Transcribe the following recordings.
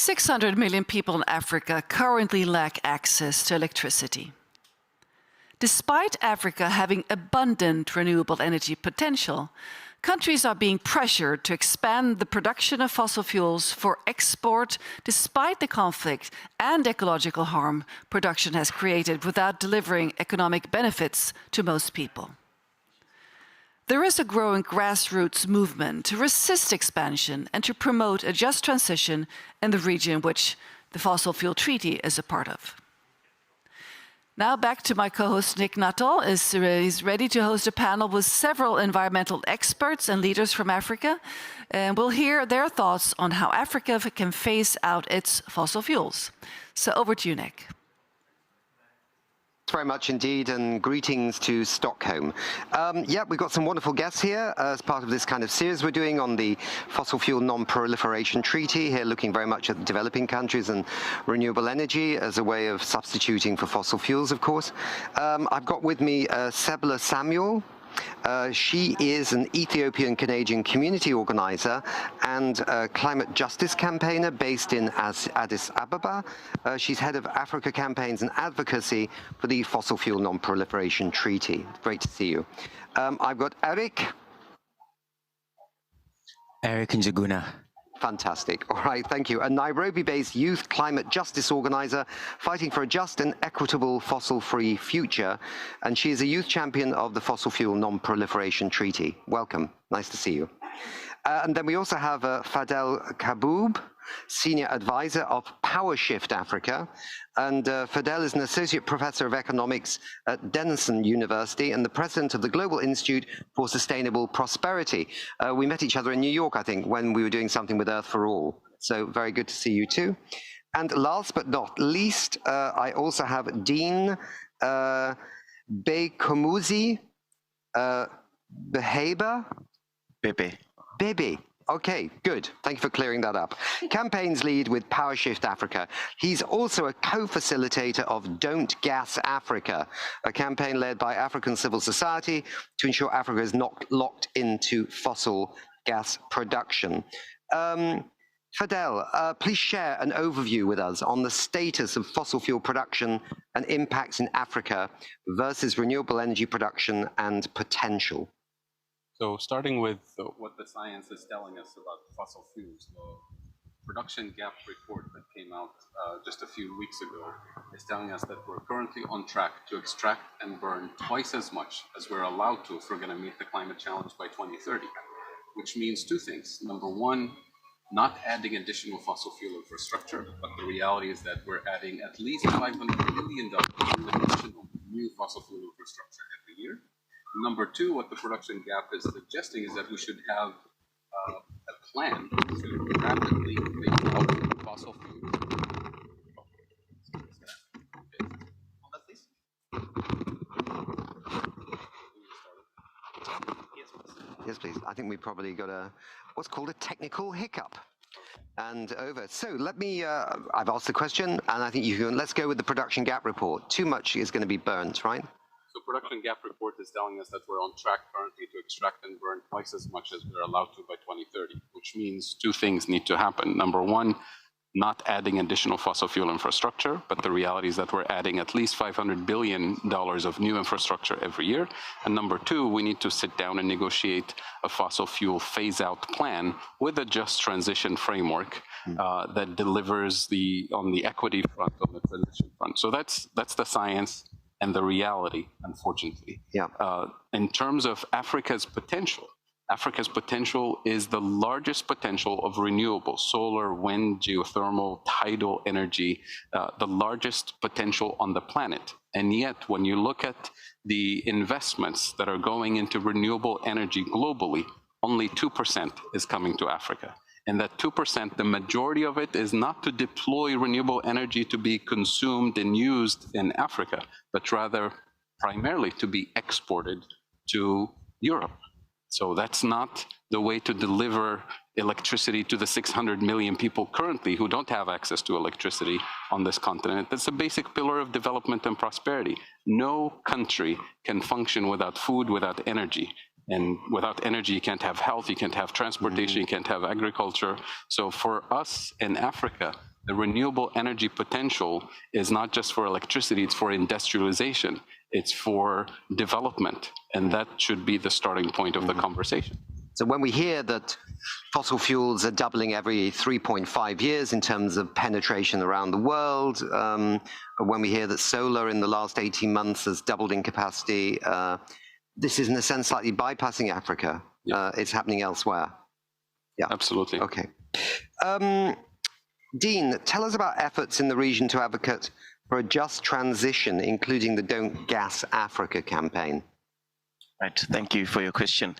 600 million people in Africa currently lack access to electricity. Despite Africa having abundant renewable energy potential, countries are being pressured to expand the production of fossil fuels for export despite the conflict and ecological harm production has created without delivering economic benefits to most people. There is a growing grassroots movement to resist expansion and to promote a just transition in the region which the Fossil Fuel Treaty is a part of. Now back to my co-host Nick Nuttall. He's ready to host a panel with several environmental experts and leaders from Africa. And we'll hear their thoughts on how Africa can phase out its fossil fuels. So over to you, Nick. Thanks very much indeed, and greetings to Stockholm. Yeah, we've got some wonderful guests here as part of this kind of series we're doing on the Fossil Fuel Non-Proliferation Treaty, here looking very much at developing countries and renewable energy as a way of substituting for fossil fuels, of course. I've got with me Sebla Samuel. She is an Ethiopian-Canadian community organizer and climate justice campaigner based in Addis Ababa. She's head of Africa campaigns and advocacy for the Fossil Fuel Non-Proliferation Treaty. Great to see you. I've got Eric Njuguna. Fantastic. All right, thank you. A Nairobi-based youth climate justice organizer fighting for a just and equitable fossil-free future. And she is a youth champion of the Fossil Fuel Non-Proliferation Treaty. Welcome. Nice to see you. And then we also have Fadel Kaboub, senior advisor of PowerShift Africa. And Fadel is an associate professor of economics at Denison University and the president of the Global Institute for Sustainable Prosperity. We met each other in New York, I think, when we were doing something with Earth for All. So very good to see you too. And last but not least, I also have Dean Bekomuzi Beheba. Bebe. Okay, good. Thank you for clearing that up. Campaigns lead with PowerShift Africa. He's also a co-facilitator of Don't Gas Africa, a campaign led by African civil society to ensure Africa is not locked into fossil gas production. Fadel, please share an overview with us on the status of fossil fuel production and impacts in Africa versus renewable energy production and potential. So starting with what the science is telling us about fossil fuels, the production gap report that came out just a few weeks ago is telling us that we're currently on track to extract and burn twice as much as we're allowed to if we're going to meet the climate challenge by 2030, which means two things. Number one, not adding additional fossil fuel infrastructure, but the reality is that we're adding at least $500 billion in additional new fossil fuel infrastructure every year. Number two, what the production gap is suggesting is that we should have a plan to rapidly phase out fossil fuels. Yes, please. I think we probably got what's called a technical hiccup. And over. So let me, I've asked the question, and I think you can, let's go with the production gap report. Too much is going to be burnt, right? So production gap report is telling us that we're on track currently to extract and burn twice as much as we're allowed to by 2030, which means two things need to happen. Number one, not adding additional fossil fuel infrastructure, but the reality is that we're adding at least $500 billion of new infrastructure every year. And number two, we need to sit down and negotiate a fossil fuel phase-out plan with a just transition framework that delivers on the equity front, on the transition front. So that's the science and the reality, unfortunately. Yeah. In terms of Africa's potential is the largest potential of renewable, solar, wind, geothermal, tidal energy, the largest potential on the planet. And yet, when you look at the investments that are going into renewable energy globally, only 2% is coming to Africa. And that 2%, the majority of it is not to deploy renewable energy to be consumed and used in Africa, but rather primarily to be exported to Europe. So that's not the way to deliver electricity to the 600 million people currently who don't have access to electricity on this continent. That's a basic pillar of development and prosperity. No country can function without food, without energy. And without energy, you can't have health, you can't have transportation, you can't have agriculture. So for us in Africa, The renewable energy potential is not just for electricity, it's for industrialization, it's for development, and that should be the starting point of the conversation. So when we hear that fossil fuels are doubling every 3.5 years in terms of penetration around the world, when we hear that solar in the last 18 months has doubled in capacity, this is in a sense slightly bypassing Africa. Yeah. It's happening elsewhere. Yeah, Absolutely. Okay. Dean, tell us about efforts in the region to advocate for a just transition, including the Don't Gas Africa campaign. Right, thank you for your question.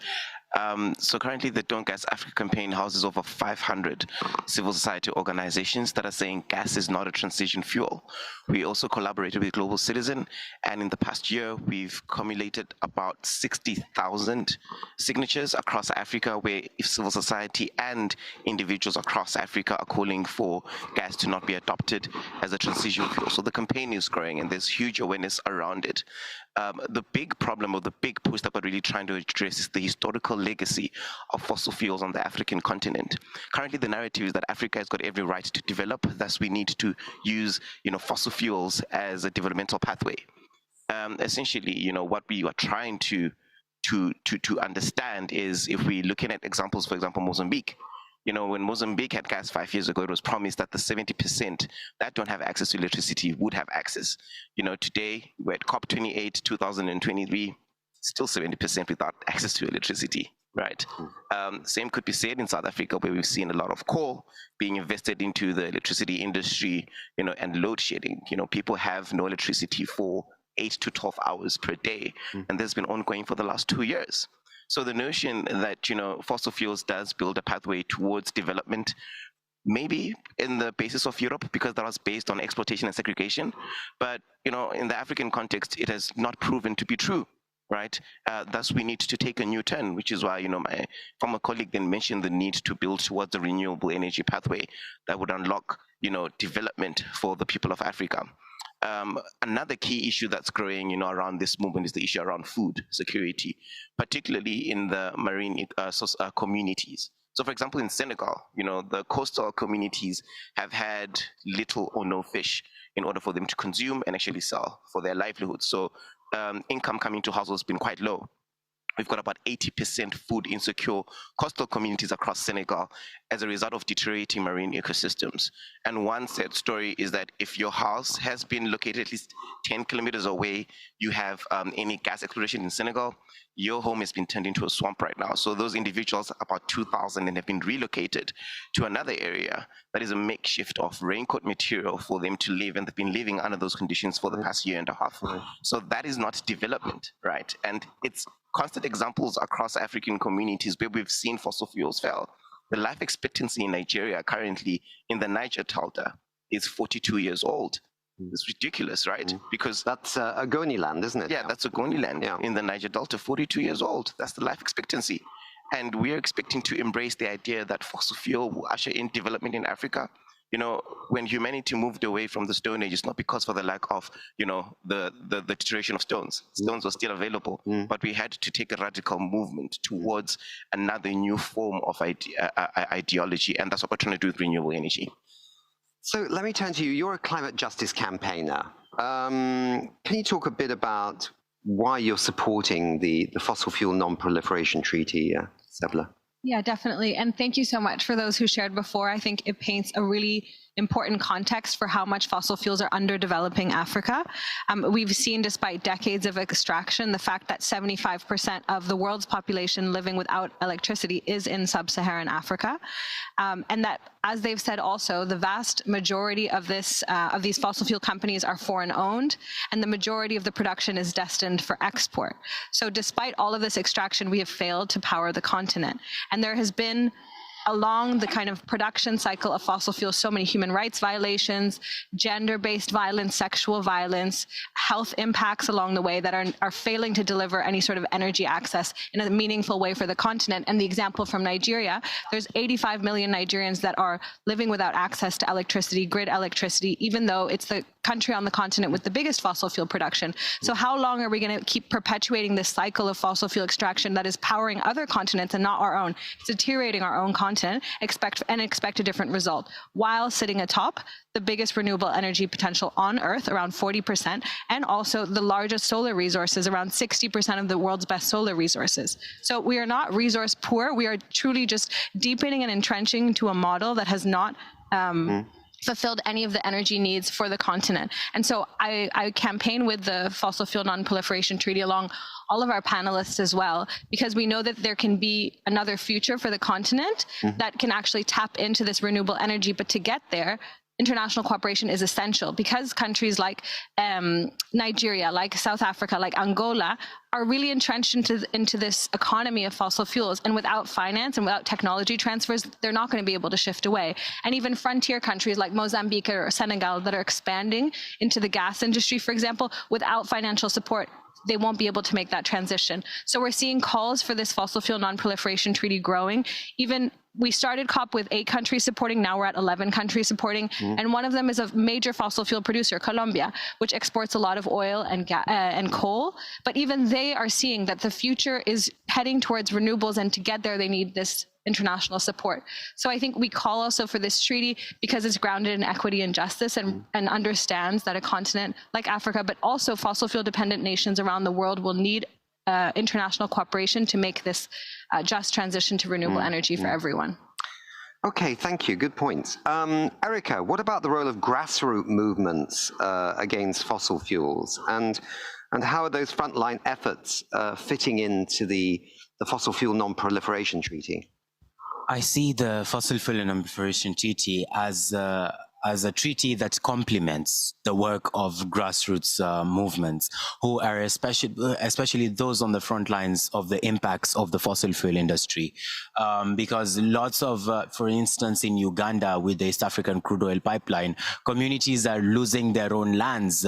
So currently the Don't Gas Africa campaign houses over 500 civil society organizations that are saying gas is not a transition fuel. We also collaborated with Global Citizen, and in the past year, we've accumulated about 60,000 signatures across Africa where civil society and individuals across Africa are calling for gas to not be adopted as a transition fuel. So the campaign is growing and there's huge awareness around it. The big problem or the big push that we're really trying to address is the historical legacy of fossil fuels on the African continent. Currently, the narrative is that Africa has got every right to develop, thus we need to use, fossil fuels as a developmental pathway. Essentially, what we are trying to understand is if we're looking at examples, for example, Mozambique. When Mozambique had gas 5 years ago, it was promised that the 70% that don't have access to electricity would have access. Today, we're at COP28, 2023, still 70% without access to electricity, right? Same could be said in South Africa, where we've seen a lot of coal being invested into the electricity industry, and load shedding. People have no electricity for 8 to 12 hours per day, and this has been ongoing for the last 2 years. So the notion that, fossil fuels does build a pathway towards development, maybe in the basis of Europe, because that was based on exploitation and segregation. But, in the African context, it has not proven to be true, right? Thus, we need to take a new turn, which is why, my former colleague then mentioned the need to build towards the renewable energy pathway that would unlock, development for the people of Africa. Another key issue that's growing, around this movement is the issue around food security, particularly in the marine communities. So, for example, in Senegal, the coastal communities have had little or no fish in order for them to consume and actually sell for their livelihood. So, income coming to households has been quite low. We've got about 80% food insecure coastal communities across Senegal as a result of deteriorating marine ecosystems. And one sad story is that if your house has been located at least 10 kilometers away, you have any gas exploration in Senegal, your home has been turned into a swamp right now. So those individuals, about 2,000, and have been relocated to another area that is a makeshift of raincoat material for them to live, and they've been living under those conditions for the past year and a half. So that is not development, right? And it's constant examples across African communities where we've seen fossil fuels fail. The life expectancy in Nigeria currently in the Niger Delta is 42 years old. It's ridiculous, right? Because that's Ogoni land, isn't it? Yeah, that's Ogoni land in the Niger Delta, 42 years old. That's the life expectancy. And we're expecting to embrace the idea that fossil fuel will usher in development in Africa. When humanity moved away from the Stone Age, it's not because of the lack of, the deterioration of stones. Stones were still available, but we had to take a radical movement towards another new form of ideology, and that's what we're trying to do with renewable energy. So let me turn to you. You're a climate justice campaigner. Can you talk a bit about why you're supporting the Fossil Fuel Non-Proliferation Treaty, Sebla? Yeah, definitely. And thank you so much for those who shared before. I think it paints a really important context for how much fossil fuels are underdeveloping Africa. We've seen, despite decades of extraction, the fact that 75% of the world's population living without electricity is in sub-Saharan Africa. And that, as they've said also, the vast majority of these fossil fuel companies are foreign owned, and the majority of the production is destined for export. So despite all of this extraction, we have failed to power the continent. And there has been, along the kind of production cycle of fossil fuels, so many human rights violations, gender-based violence, sexual violence, health impacts along the way that are failing to deliver any sort of energy access in a meaningful way for the continent. And the example from Nigeria, there's 85 million Nigerians that are living without access to electricity, grid electricity, even though it's the country on the continent with the biggest fossil fuel production. So how long are we going to keep perpetuating this cycle of fossil fuel extraction that is powering other continents and not our own? It's deteriorating our own continent. continent, expect a different result, while sitting atop the biggest renewable energy potential on Earth, around 40%, and also the largest solar resources, around 60% of the world's best solar resources. So we are not resource poor. We are truly just deepening and entrenching into a model that has not fulfilled any of the energy needs for the continent. And so I campaign with the Fossil Fuel Non-Proliferation Treaty along all of our panelists as well, because we know that there can be another future for the continent that can actually tap into this renewable energy. But to get there, international cooperation is essential, because countries like Nigeria, like South Africa, like Angola are really entrenched into this economy of fossil fuels. And without finance and without technology transfers, they're not going to be able to shift away. And even frontier countries like Mozambique or Senegal that are expanding into the gas industry, for example, without financial support, they won't be able to make that transition. So we're seeing calls for this fossil fuel non-proliferation treaty growing. Even we started COP with 8 countries supporting, now we're at 11 countries supporting. And one of them is a major fossil fuel producer, Colombia, which exports a lot of oil and coal. But even they are seeing that the future is heading towards renewables, and to get there, they need this international support. So I think we call also for this treaty because it's grounded in equity and justice, and understands that a continent like Africa, but also fossil fuel dependent nations around the world, will need international cooperation to make this just transition to renewable energy for everyone. Okay, thank you. Good points. Erica, what about the role of grassroots movements against fossil fuels, and how are those frontline efforts fitting into the Fossil Fuel Non-Proliferation Treaty? I see the Fossil Fuel Non-Proliferation Treaty as a treaty that complements the work of grassroots movements, who are especially those on the front lines of the impacts of the fossil fuel industry. Because lots of, for instance, in Uganda with the East African crude oil pipeline, communities are losing their own lands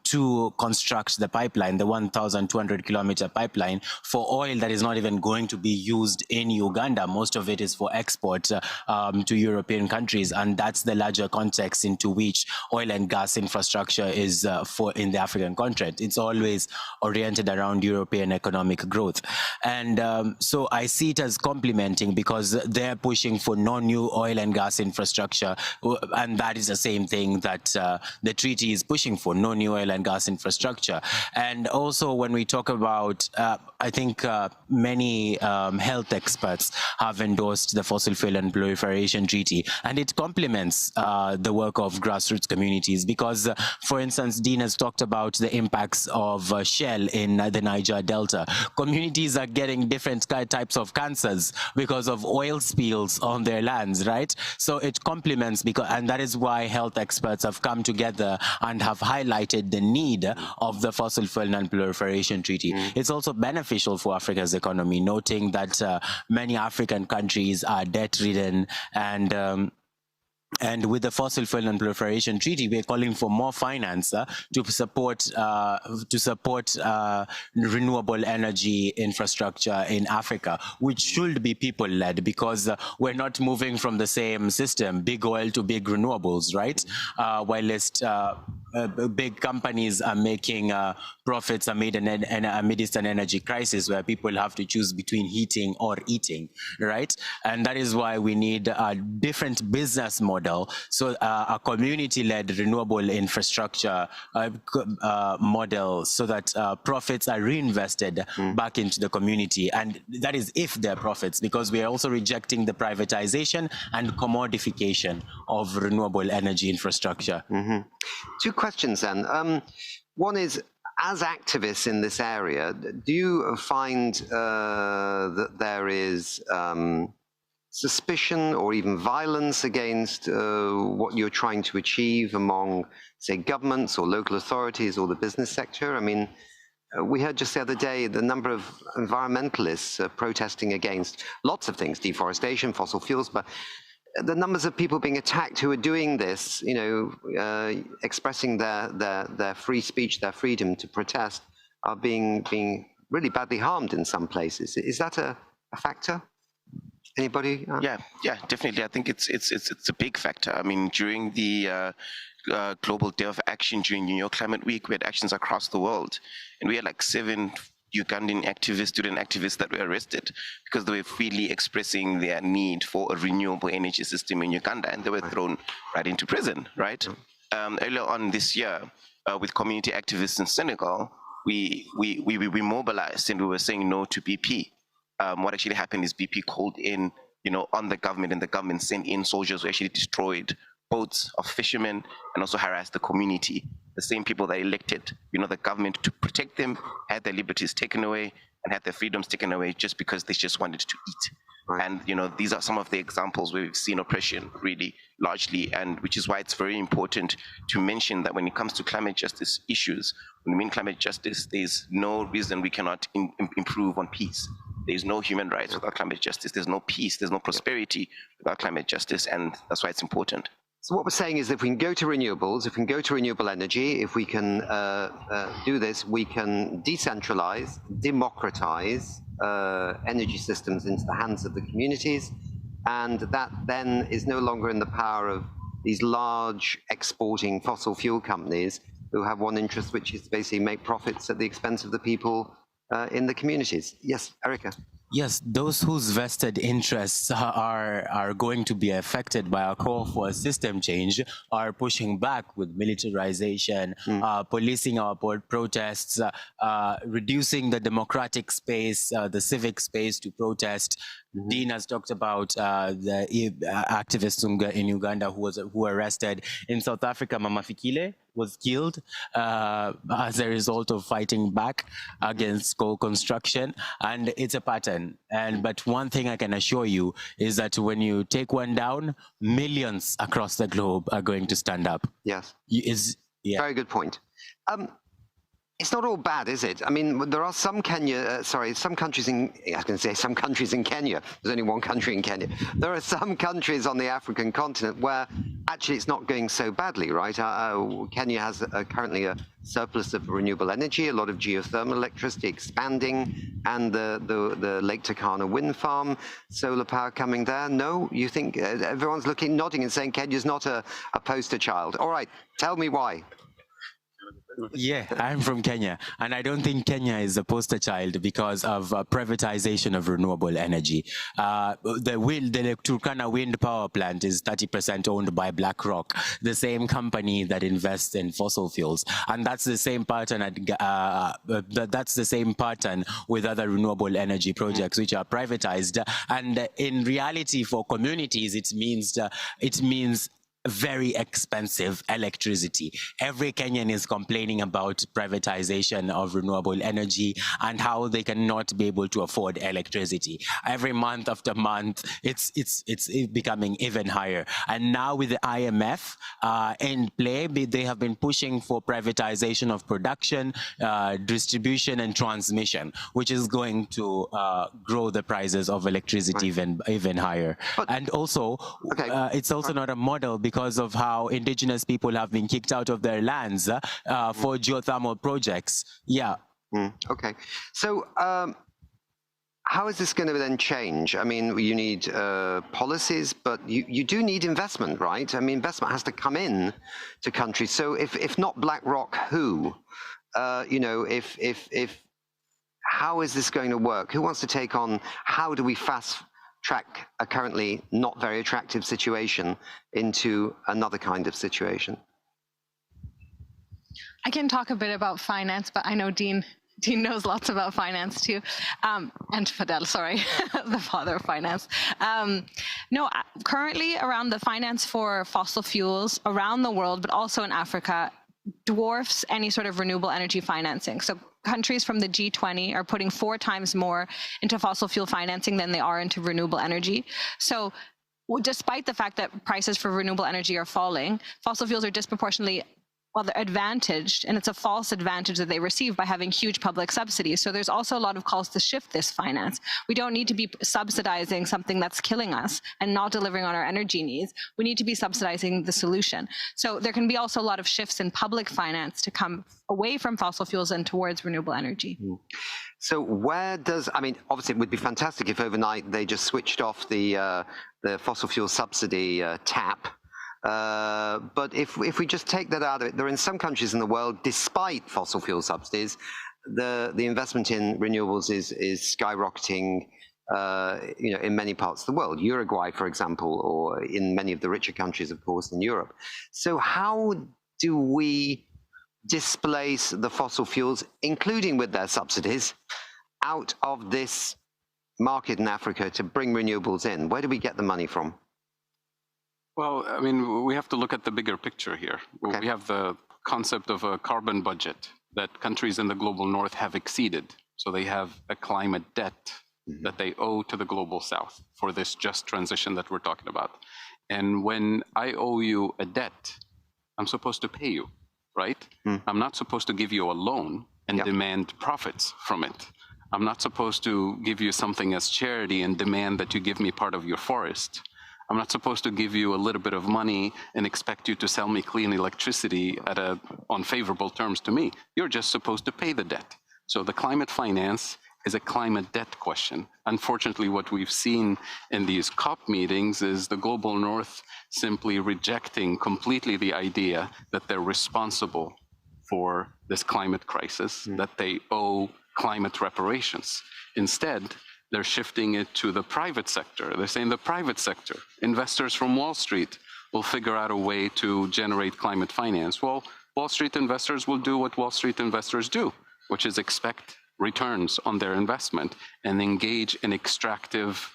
to construct the pipeline, the 1,200 kilometer pipeline, for oil that is not even going to be used in Uganda. Most of it is for export to European countries, and that's the larger context into which oil and gas infrastructure is in the African continent. It's always oriented around European economic growth. And so I see it as complementing, because they're pushing for no new oil and gas infrastructure. And that is the same thing that the treaty is pushing for, no new oil and gas infrastructure. And also when we talk about, I think many health experts have endorsed the Fossil Fuel and Proliferation Treaty, and it complements the work of grassroots communities, because, for instance, Dean has talked about the impacts of Shell in the Niger Delta. Communities are getting different types of cancers because of oil spills on their lands, right? So it complements, and that is why health experts have come together and have highlighted the need of the Fossil Fuel Non-Proliferation Treaty. It's also beneficial for Africa's economy, noting that many African countries are debt-ridden, and with the Fossil Fuel Non-Proliferation Treaty, we're calling for more finance to support renewable energy infrastructure in Africa, which should be people-led, because we're not moving from the same system, big oil to big renewables, right? Whilst big companies are making profits amidst an energy crisis where people have to choose between heating or eating, right? And that is why we need a different business model, so a community-led renewable infrastructure model, so that profits are reinvested back into the community. And that is if they're profits, because we are also rejecting the privatization and commodification of renewable energy infrastructure. Two questions then. One is, as activists in this area, do you find that there is suspicion or even violence against what you're trying to achieve among, say, governments or local authorities or the business sector? I mean, we heard just the other day the number of environmentalists protesting against lots of things, deforestation, fossil fuels, but the numbers of people being attacked who are doing this, you know, expressing their free speech, their freedom to protest, are being really badly harmed in some places. Is that a factor? Anybody? Yeah, definitely. I think it's a big factor. I mean, during the Global Day of Action during New York Climate Week, we had actions across the world, and we had like 7 Ugandan activists, student activists that were arrested because they were freely expressing their need for a renewable energy system in Uganda, and they were thrown right into prison, right? Earlier on this year, with community activists in Senegal, we mobilized and we were saying no to BP. What actually happened is BP called in, on the government, and the government sent in soldiers who actually destroyed boats of fishermen and also harassed the community. The same people that elected, the government to protect them, had their liberties taken away and had their freedoms taken away just because they just wanted to eat. Right. And these are some of the examples where we've seen oppression really largely, and which is why it's very important to mention that when it comes to climate justice issues, when we mean climate justice, there's no reason we cannot improve on peace. There's no human rights without climate justice. There's no peace, there's no prosperity without climate justice, and that's why it's important. So what we're saying is, if we can go to renewables, if we can go to renewable energy, if we can do this, we can decentralize, democratize energy systems into the hands of the communities, and that then is no longer in the power of these large exporting fossil fuel companies who have one interest, which is to basically make profits at the expense of the people in the communities. Yes, Erica. Yes, those whose vested interests are going to be affected by our call for a system change are pushing back with militarization, policing our protests, reducing the democratic space, the civic space to protest. Dean has talked about the activists in Uganda who were arrested. In South Africa, Mama Fikile was killed as a result of fighting back against coal construction, and it's a pattern. But one thing I can assure you is that when you take one down, millions across the globe are going to stand up. Yes. Yeah. Very good point. It's not all bad, is it? I mean, there are some some countries in, I was going to say some countries in Kenya. There's only one country in Kenya. There are some countries on the African continent where actually it's not going so badly, right? Kenya has currently a surplus of renewable energy, a lot of geothermal electricity expanding, and the Lake Turkana wind farm, solar power coming there. No, you think everyone's nodding and saying Kenya's not a poster child. All right, tell me why. Yeah, I'm from Kenya, and I don't think Kenya is a poster child because of privatization of renewable energy. The Turkana wind power plant is 30% owned by BlackRock, the same company that invests in fossil fuels, and that's the same pattern. That's the same pattern with other renewable energy projects which are privatized. And in reality, for communities, it means very expensive electricity. Every Kenyan is complaining about privatization of renewable energy and how they cannot be able to afford electricity. Every month after month, it's becoming even higher. And now with the IMF in play, they have been pushing for privatization of production, distribution, and transmission, which is going to grow the prices of electricity even higher. And also, it's also not a model because of how indigenous people have been kicked out of their lands for geothermal projects. Yeah. Okay. So how is this going to then change? I mean, you need policies, but you do need investment, right? I mean, investment has to come in to countries. So if not BlackRock, who? How is this going to work? Who wants to take on? How do we fast track a currently not very attractive situation into another kind of situation? I can talk a bit about finance, but I know Dean knows lots about finance too. And Fidel, sorry, the father of finance. Currently around the finance for fossil fuels around the world, but also in Africa, dwarfs any sort of renewable energy financing. So countries from the G20 are putting 4 times more into fossil fuel financing than they are into renewable energy. So despite the fact that prices for renewable energy are falling, fossil fuels are disproportionately they're advantaged, and it's a false advantage that they receive by having huge public subsidies. So there's also a lot of calls to shift this finance. We don't need to be subsidizing something that's killing us and not delivering on our energy needs. We need to be subsidizing the solution. So there can be also a lot of shifts in public finance to come away from fossil fuels and towards renewable energy. So obviously it would be fantastic if overnight they just switched off the fossil fuel subsidy tap. But if we just take that out of it, there are in some countries in the world, despite fossil fuel subsidies, the investment in renewables is skyrocketing, in many parts of the world, Uruguay, for example, or in many of the richer countries, of course, in Europe. So how do we displace the fossil fuels, including with their subsidies, out of this market in Africa to bring renewables in? Where do we get the money from? Well, I mean, we have to look at the bigger picture here. Okay. We have the concept of a carbon budget that countries in the global north have exceeded. So they have a climate debt that they owe to the global south for this just transition that we're talking about. And when I owe you a debt, I'm supposed to pay you, right? I'm not supposed to give you a loan and demand profits from it. I'm not supposed to give you something as charity and demand that you give me part of your forest. I'm not supposed to give you a little bit of money and expect you to sell me clean electricity on favorable terms to me. You're just supposed to pay the debt. So the climate finance is a climate debt question. Unfortunately, what we've seen in these COP meetings is the global north simply rejecting completely the idea that they're responsible for this climate crisis, that they owe climate reparations. Instead, they're shifting it to the private sector. They're saying the private sector, investors from Wall Street, will figure out a way to generate climate finance. Well, Wall Street investors will do what Wall Street investors do, which is expect returns on their investment and engage in extractive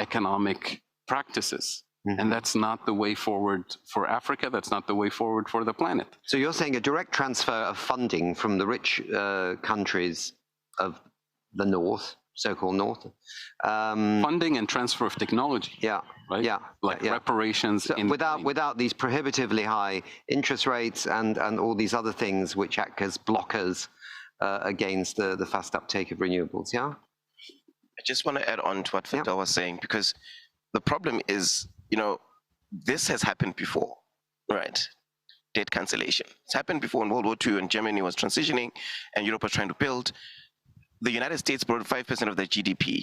economic practices. And that's not the way forward for Africa. That's not the way forward for the planet. So you're saying a direct transfer of funding from the rich countries of the north, so-called north. Funding and transfer of technology. Yeah. Right? Yeah. Like yeah. reparations. So without these prohibitively high interest rates and all these other things which act as blockers against the fast uptake of renewables, yeah? I just want to add on to what Fatah was saying, because the problem is, this has happened before, right? Debt cancellation. It's happened before in World War II, and Germany was transitioning and Europe was trying to build. The United States borrowed 5% of their GDP,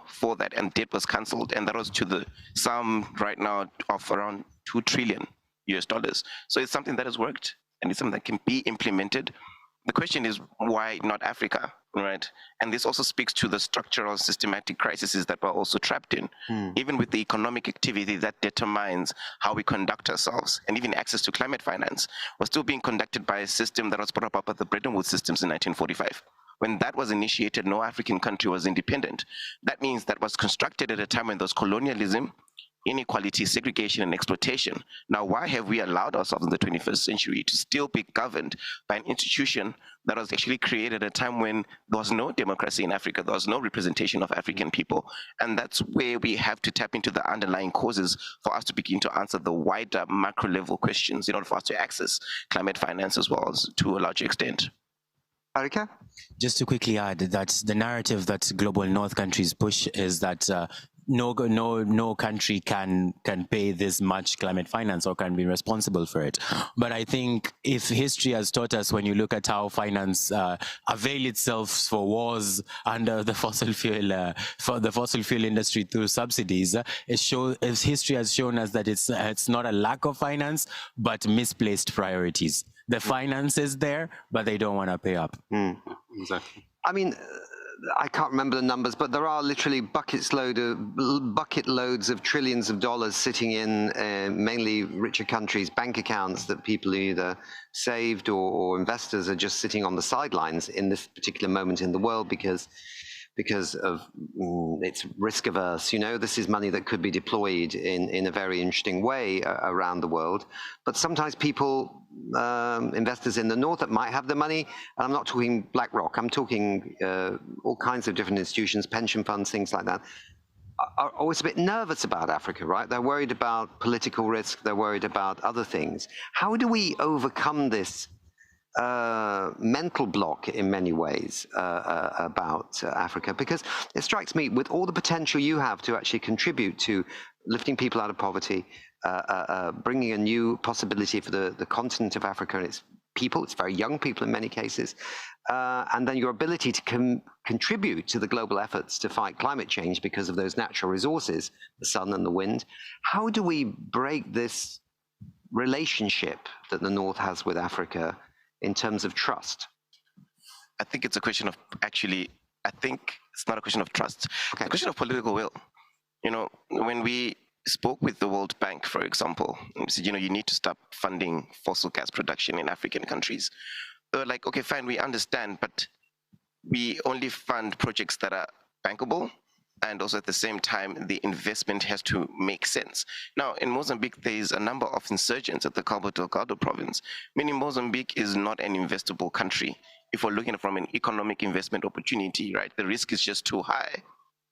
for that, and debt was cancelled. And that was to the sum right now of around $2 trillion. So it's something that has worked, and it's something that can be implemented. The question is, why not Africa, right? And this also speaks to the structural systematic crises that we're also trapped in. Even with the economic activity that determines how we conduct ourselves, and even access to climate finance, was still being conducted by a system that was brought up by the Bretton Woods systems in 1945. When that was initiated, no African country was independent. That means that was constructed at a time when there was colonialism, inequality, segregation, and exploitation. Now, why have we allowed ourselves in the 21st century to still be governed by an institution that was actually created at a time when there was no democracy in Africa, there was no representation of African people? And that's where we have to tap into the underlying causes for us to begin to answer the wider macro level questions in order for us to access climate finance as well as to a large extent. Arika? Just to quickly add that the narrative that global north countries push is that no country can pay this much climate finance or can be responsible for it. But I think if history has taught us, when you look at how finance avail itself for wars under the fossil fuel industry through subsidies, history has shown us that it's not a lack of finance, but misplaced priorities. The finance is there, but they don't want to pay up. Exactly. I mean, I can't remember the numbers, but there are literally bucket loads of trillions of dollars sitting in mainly richer countries' bank accounts that people either saved or investors are just sitting on the sidelines in this particular moment in the world because of it's risk averse. This is money that could be deployed in a very interesting way around the world. But sometimes people, investors in the north that might have the money, and I'm not talking BlackRock, I'm talking all kinds of different institutions, pension funds, things like that, are always a bit nervous about Africa, right? They're worried about political risk, they're worried about other things. How do we overcome this mental block in many ways about Africa? Because it strikes me, with all the potential you have to actually contribute to lifting people out of poverty, bringing a new possibility for the continent of Africa and its people, it's very young people in many cases, and then your ability to contribute to the global efforts to fight climate change because of those natural resources, the sun and the wind. How do we break this relationship that the North has with Africa in terms of trust? I think it's a question of I think it's not a question of trust. Okay. It's a question of political will. You know, when we spoke with the World Bank, for example, and we said, you know, you need to stop funding fossil gas production in African countries. They were like, okay, fine, we understand, but we only fund projects that are bankable, and also at the same time, the investment has to make sense. Now, in Mozambique, there is a number of insurgents at the Cabo Delgado province, meaning Mozambique is not an investable country. If we're looking from an economic investment opportunity, right, the risk is just too high.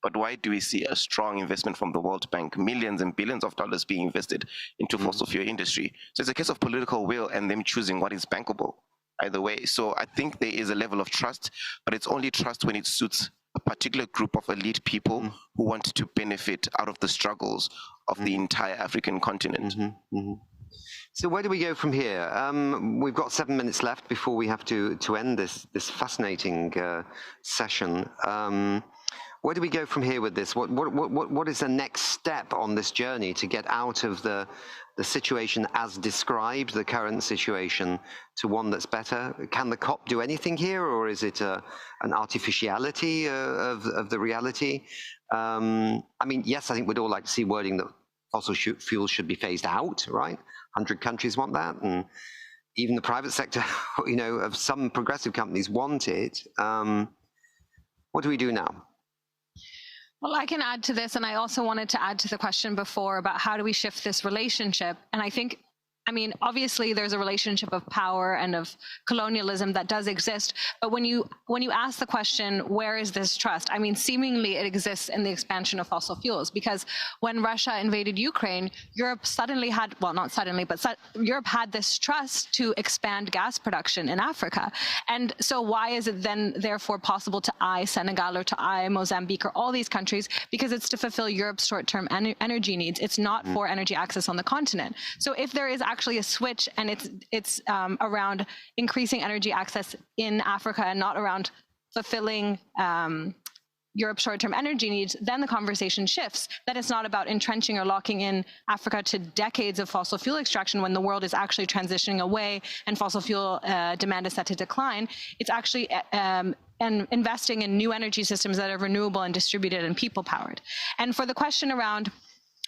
But why do we see a strong investment from the World Bank, millions and billions of dollars being invested into fossil fuel industry? So it's a case of political will and them choosing what is bankable either way. So I think there is a level of trust, but it's only trust when it suits a particular group of elite people who want to benefit out of the struggles of the entire African continent. So where do we go from here? We've got 7 minutes left before we have to end this fascinating session. Where do we go from here with this? What is the next step on this journey to get out of the situation as described, the current situation, to one that's better? Can the COP do anything here, or is it an artificiality of the reality? I mean, yes, I think we'd all like to see wording that fossil fuels should be phased out, right? 100 countries want that, and even the private sector, you know, of some progressive companies want it. What do we do now? Well, I can add to this, and I also wanted to add to the question before about how do we shift this relationship. And I think, I mean, obviously there's a relationship of power and of colonialism that does exist. But when you ask the question, where is this trust? I mean, seemingly it exists in the expansion of fossil fuels, because when Russia invaded Ukraine, Europe suddenly had, well, not suddenly, but Europe had this trust to expand gas production in Africa. And so why is it then therefore possible to eye Senegal or to eye Mozambique or all these countries? Because it's to fulfill Europe's short-term energy needs. It's not for energy access on the continent. So if there is actually a switch, and it's around increasing energy access in Africa and not around fulfilling Europe's short-term energy needs, then the conversation shifts. That it's not about entrenching or locking in Africa to decades of fossil fuel extraction when the world is actually transitioning away and fossil fuel demand is set to decline. It's actually and investing in new energy systems that are renewable and distributed and people-powered. And for the question around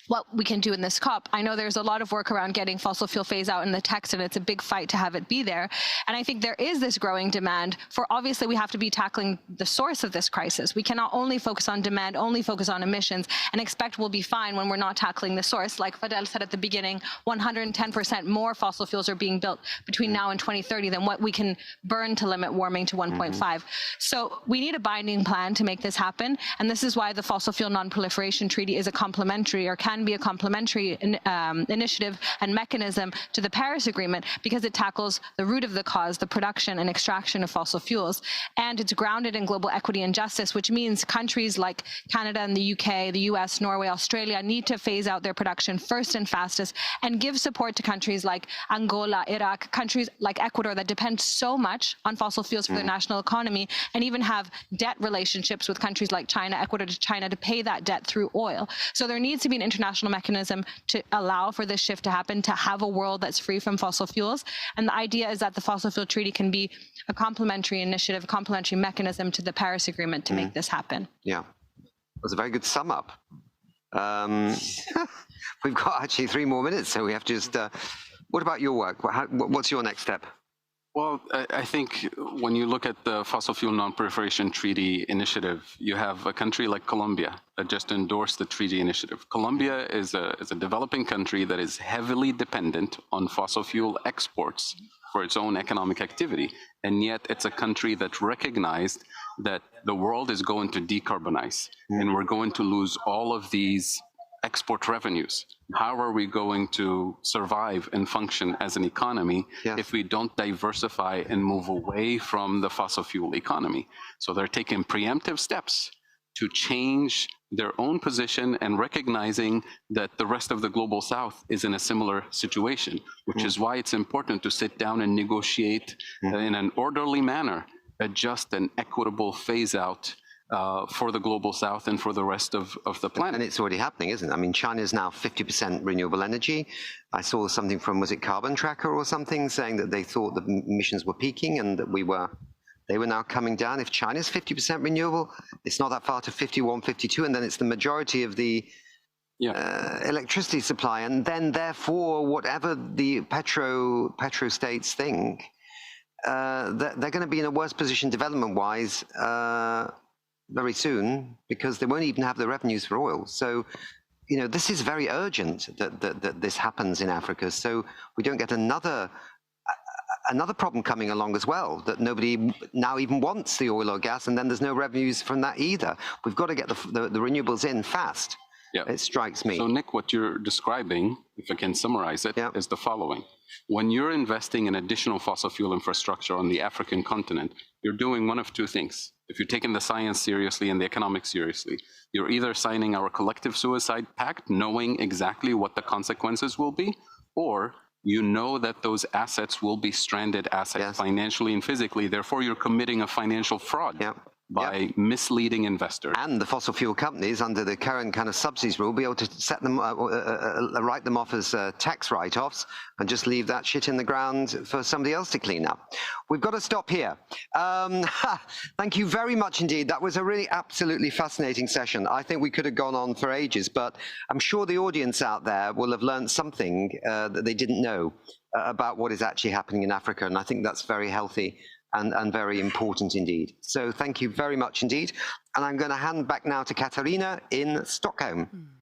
what we can do in this COP, I know there's a lot of work around getting fossil fuel phase out in the text, and it's a big fight to have it be there. And I think there is this growing demand for, obviously we have to be tackling the source of this crisis. We cannot only focus on demand, only focus on emissions, and expect we'll be fine when we're not tackling the source. Like Fadel said at the beginning, 110% more fossil fuels are being built between now and 2030 than what we can burn to limit warming to 1.5. So we need a binding plan to make this happen. And this is why the Fossil Fuel Non-Proliferation Treaty is a complementary, or can be a complementary initiative and mechanism to the Paris Agreement, because it tackles the root of the cause, the production and extraction of fossil fuels. And it's grounded in global equity and justice, which means countries like Canada and the UK, the US, Norway, Australia need to phase out their production first and fastest, and give support to countries like Angola, Iraq, countries like Ecuador that depend so much on fossil fuels for their national economy, and even have debt relationships with countries like China, Ecuador to China, to pay that debt through oil. So there needs to be an international mechanism to allow for this shift to happen, to have a world that's free from fossil fuels. And the idea is that the Fossil Fuel Treaty can be a complementary initiative, a complementary mechanism to the Paris Agreement to make this happen. Yeah, it was a very good sum up. We've got actually 3 more minutes, so we have to just, what about your work? What's your next step? Well, I think when you look at the Fossil Fuel Non-Proliferation Treaty initiative, you have a country like Colombia that just endorsed the treaty initiative. Colombia is a developing country that is heavily dependent on fossil fuel exports for its own economic activity. And yet it's a country that recognized that the world is going to decarbonize, and we're going to lose all of these export revenues. How are we going to survive and function as an economy if we don't diversify and move away from the fossil fuel economy? So they're taking preemptive steps to change their own position and recognizing that the rest of the global south is in a similar situation, which is why it's important to sit down and negotiate in an orderly manner, a just and equitable phase out for the global south and for the rest of the planet. And it's already happening, isn't it? I mean, China is now 50% renewable energy. I saw something from, was it Carbon Tracker or something, saying that they thought the emissions were peaking and that we were They were now coming down. If China's 50% renewable, it's not that far to 51, 52, and then it's the majority of the electricity supply. And then, therefore, whatever the petro states think, they're going to be in a worse position development-wise very soon, because they won't even have the revenues for oil. So, you know, this is very urgent that this happens in Africa, so we don't get another problem coming along as well, that nobody now even wants the oil or gas, and then there's no revenues from that either. We've got to get the renewables in fast. Yeah. It strikes me. So, Nick, what you're describing, if I can summarize it, is the following. When you're investing in additional fossil fuel infrastructure on the African continent, you're doing one of two things. If you're taking the science seriously and the economics seriously, you're either signing our collective suicide pact, knowing exactly what the consequences will be, or you know that those assets will be stranded assets financially and physically. Therefore, you're committing a financial fraud. By misleading investors. And the fossil fuel companies, under the current kind of subsidies rule, will be able to set them, write them off as tax write-offs and just leave that shit in the ground for somebody else to clean up. We've got to stop here. Thank you very much indeed. That was a really absolutely fascinating session. I think we could have gone on for ages, but I'm sure the audience out there will have learned something that they didn't know about what is actually happening in Africa, and I think that's very healthy and very important indeed. So thank you very much indeed. And I'm going to hand back now to Katarina in Stockholm.